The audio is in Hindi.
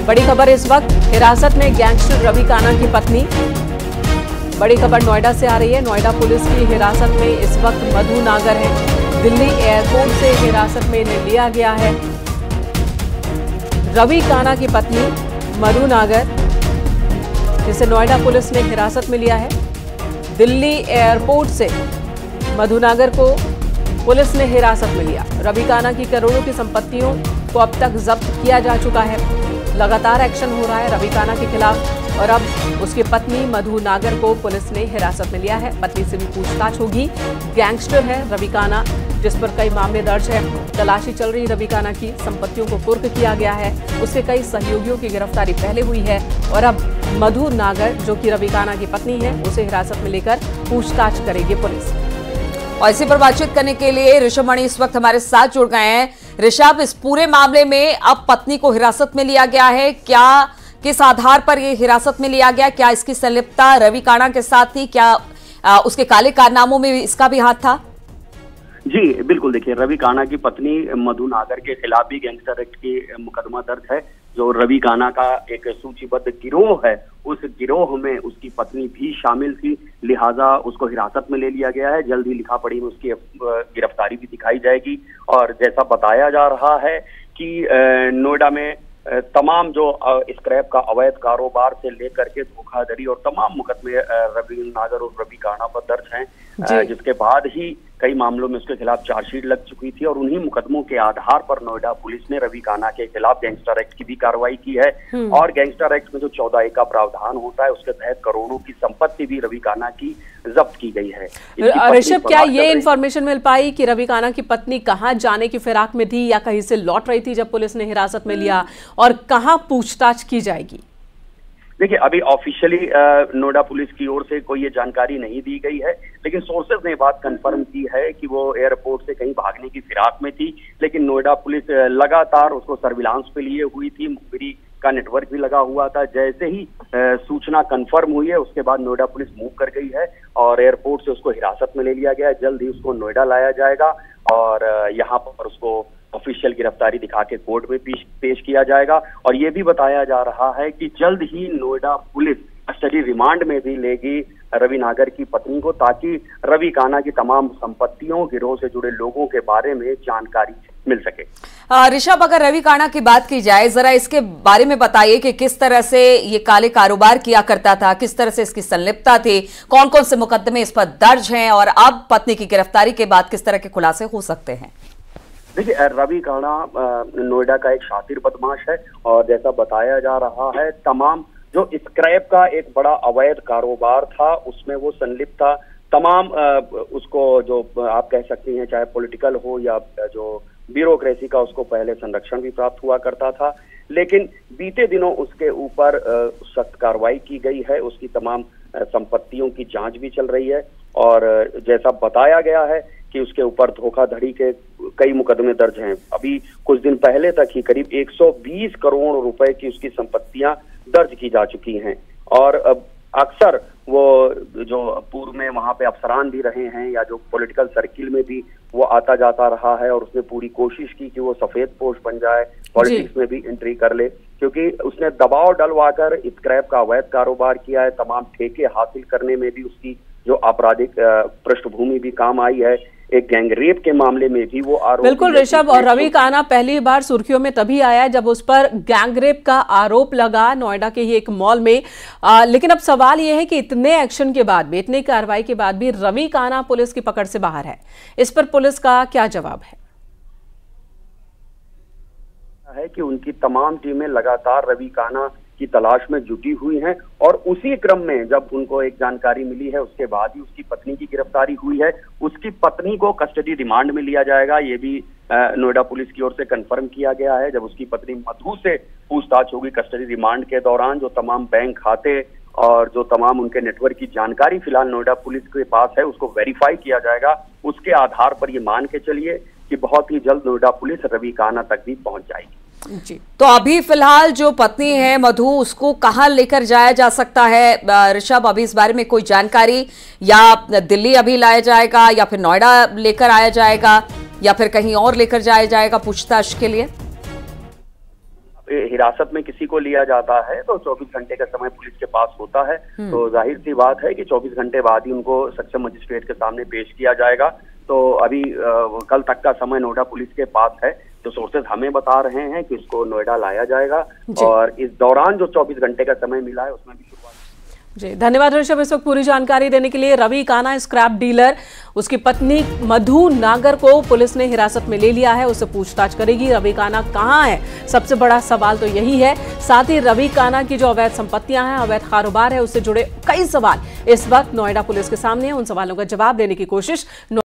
बड़ी खबर इस वक्त हिरासत में गैंगस्टर रवि काना की पत्नी। बड़ी खबर नोएडा से आ रही है। नोएडा पुलिस की हिरासत में इस वक्त मधु नागर है। दिल्ली एयरपोर्ट से हिरासत में इन्हें लिया गया है। रवि काना की पत्नी मधु नागर, जिसे नोएडा पुलिस ने हिरासत में लिया है। दिल्ली एयरपोर्ट से मधु नागर को पुलिस ने हिरासत में लिया। रवि काना की करोड़ों की संपत्तियों को अब तक जब्त किया जा चुका है। लगातार एक्शन हो रहा है रवि काना के खिलाफ और अब उसकी पत्नी मधु नागर को पुलिस ने हिरासत में लिया है। पत्नी से भी पूछताछ होगी। गैंगस्टर है रवि काना, जिस पर कई मामले दर्ज है। तलाशी चल रही रवि काना की, संपत्तियों को कुर्क किया गया है। उसके कई सहयोगियों की गिरफ्तारी पहले हुई है और अब मधु नागर, जो कि रवि काना की पत्नी है, उसे हिरासत में लेकर पूछताछ करेगी पुलिस। और इसी पर बातचीत करने के लिए ऋषभ मणि इस वक्त हमारे साथ जुड़ गए हैं। ऋषभ, इस पूरे मामले में अब पत्नी को हिरासत में लिया गया है, क्या किस आधार पर ये हिरासत में लिया गया? क्या इसकी संलिप्तता रवि काना के साथ थी? क्या उसके काले कारनामों में इसका भी हाथ था? जी बिल्कुल, देखिए रवि काना की पत्नी मधु नागर के खिलाफ भी गैंगस्टर एक्ट की मुकदमा दर्ज है। जो रवि काना का एक सूचीबद्ध गिरोह है, उस गिरोह में उसकी पत्नी भी शामिल थी, लिहाजा उसको हिरासत में ले लिया गया है। जल्द ही लिखा पढ़ी में उसकी गिरफ्तारी भी दिखाई जाएगी। और जैसा बताया जा रहा है कि नोएडा में तमाम जो स्क्रैप का अवैध कारोबार से लेकर के धोखाधड़ी और तमाम मुकदमे रवि नागर और रवि काना पर दर्ज हैं, जिसके बाद ही कई मामलों में उसके खिलाफ चार्जशीट लग चुकी थी और उन्हीं मुकदमों के आधार पर नोएडा पुलिस ने रवि काना के खिलाफ गैंगस्टर एक्ट की भी कार्रवाई की है। और गैंगस्टर एक्ट में जो 14A का प्रावधान होता है, उसके तहत करोड़ों की संपत्ति भी रवि काना की जब्त की गई है। ऋषभ, क्या ये इन्फॉर्मेशन मिल पाई कि रवि काना की पत्नी कहाँ जाने की फिराक में थी या कहीं से लौट रही थी जब पुलिस ने हिरासत में लिया, और कहाँ पूछताछ की जाएगी? देखिए, अभी ऑफिशियली नोएडा पुलिस की ओर से कोई ये जानकारी नहीं दी गई है, लेकिन सोर्सेज ने बात कंफर्म की है कि वो एयरपोर्ट से कहीं भागने की फिराक में थी। लेकिन नोएडा पुलिस लगातार उसको सर्विलांस पे लिए हुई थी, मुखबिरी का नेटवर्क भी लगा हुआ था। जैसे ही सूचना कंफर्म हुई है, उसके बाद नोएडा पुलिस मूव कर गई है और एयरपोर्ट से उसको हिरासत में ले लिया गया है। जल्द ही उसको नोएडा लाया जाएगा और यहाँ पर उसको ऑफिशियल गिरफ्तारी दिखा के कोर्ट में पेश किया जाएगा। और ये भी बताया जा रहा है कि जल्द ही नोएडा पुलिस कस्टडी रिमांड में भी लेगी रवि नागर की पत्नी को, ताकि रवि काना की तमाम संपत्तियों, गिरोह से जुड़े लोगों के बारे में जानकारी मिल सके। ऋषभ, अगर रवि काना की बात की जाए, जरा इसके बारे में बताइए कि किस तरह से ये काले कारोबार किया करता था, किस तरह से इसकी संलिप्तता थी, कौन कौन से मुकदमे इस पर दर्ज हैं और अब पत्नी की गिरफ्तारी के बाद किस तरह के खुलासे हो सकते हैं? देखिए, रवि काना नोएडा का एक शातिर बदमाश है और जैसा बताया जा रहा है, तमाम जो स्क्रैप का एक बड़ा अवैध कारोबार था, उसमें वो संलिप्त था। तमाम उसको जो आप कह सकते हैं, चाहे पॉलिटिकल हो या जो ब्यूरोक्रेसी का, उसको पहले संरक्षण भी प्राप्त हुआ करता था। लेकिन बीते दिनों उसके ऊपर सख्त कार्रवाई की गई है। उसकी तमाम संपत्तियों की जांच भी चल रही है और जैसा बताया गया है कि उसके ऊपर धोखाधड़ी के कई मुकदमे दर्ज हैं। अभी कुछ दिन पहले तक ही करीब 120 करोड़ रुपए की उसकी संपत्तियां दर्ज की जा चुकी हैं। और अक्सर वो जो पूर्व में वहां पे अफसरान भी रहे हैं या जो पॉलिटिकल सर्किल में भी वो आता जाता रहा है और उसने पूरी कोशिश की कि वो सफेद पोश बन जाए, पॉलिटिक्स में भी एंट्री कर ले, क्योंकि उसने दबाव डलवाकर स्क्रैप का अवैध कारोबार किया है। तमाम ठेके हासिल करने में भी उसकी जो आपराधिक पृष्ठभूमि भी काम आई है। एक गैंगरेप के मामले में भी वो आरोप। बिल्कुल ऋषभ, और रवि काना पहली बार सुर्खियों में तभी आया जब उस पर गैंगरेप का आरोप लगा नोएडा के ही एक मॉल में। लेकिन अब सवाल यह है कि इतने एक्शन के बाद भी, इतनी कार्रवाई के बाद भी रवि काना पुलिस की पकड़ से बाहर है। इस पर पुलिस का क्या जवाब है? कि उनकी तमाम टीमें लगातार रवि काना की तलाश में जुटी हुई हैं और उसी क्रम में जब उनको एक जानकारी मिली है, उसके बाद ही उसकी पत्नी की गिरफ्तारी हुई है। उसकी पत्नी को कस्टडी रिमांड में लिया जाएगा, ये भी नोएडा पुलिस की ओर से कंफर्म किया गया है। जब उसकी पत्नी मधु से पूछताछ होगी कस्टडी रिमांड के दौरान, जो तमाम बैंक खाते और जो तमाम उनके नेटवर्क की जानकारी फिलहाल नोएडा पुलिस के पास है, उसको वेरीफाई किया जाएगा। उसके आधार पर ये मान के चलिए कि बहुत ही जल्द नोएडा पुलिस रवि काना तक भी पहुंच जाएगी। जी, तो अभी फिलहाल जो पत्नी है मधु, उसको कहाँ लेकर जाया जा सकता है ऋषभ? अभी इस बारे में कोई जानकारी, या दिल्ली अभी लाया जाएगा या फिर नोएडा लेकर आया जाएगा या फिर कहीं और लेकर जाया जाएगा पूछताछ के लिए? हिरासत में किसी को लिया जाता है तो 24 घंटे का समय पुलिस के पास होता है। तो जाहिर सी बात है कि 24 घंटे बाद ही उनको सक्षम मजिस्ट्रेट के सामने पेश किया जाएगा। तो अभी कल तक का समय नोएडा पुलिस के पास है। तो सोर्सेज हमें बता रहे हैं कि इसको नोएडा लाया जाएगा और इस दौरान जो 24 घंटे का समय मिला है उसमें भी शुरुआत। जी धन्यवाद ऋषभ, इस वक्त पूरी जानकारी देने के लिए। रवि काना स्क्रैप डीलर, उसकी पत्नी मधु नागर को पुलिस ने हिरासत में ले लिया है, उससे पूछताछ करेगी। रवि काना कहां है, सबसे बड़ा सवाल तो यही है। साथ ही रवि काना की जो अवैध संपत्तियां हैं, अवैध कारोबार है, उससे जुड़े कई सवाल इस वक्त नोएडा पुलिस के सामने हैं। उन सवालों का जवाब देने की कोशिश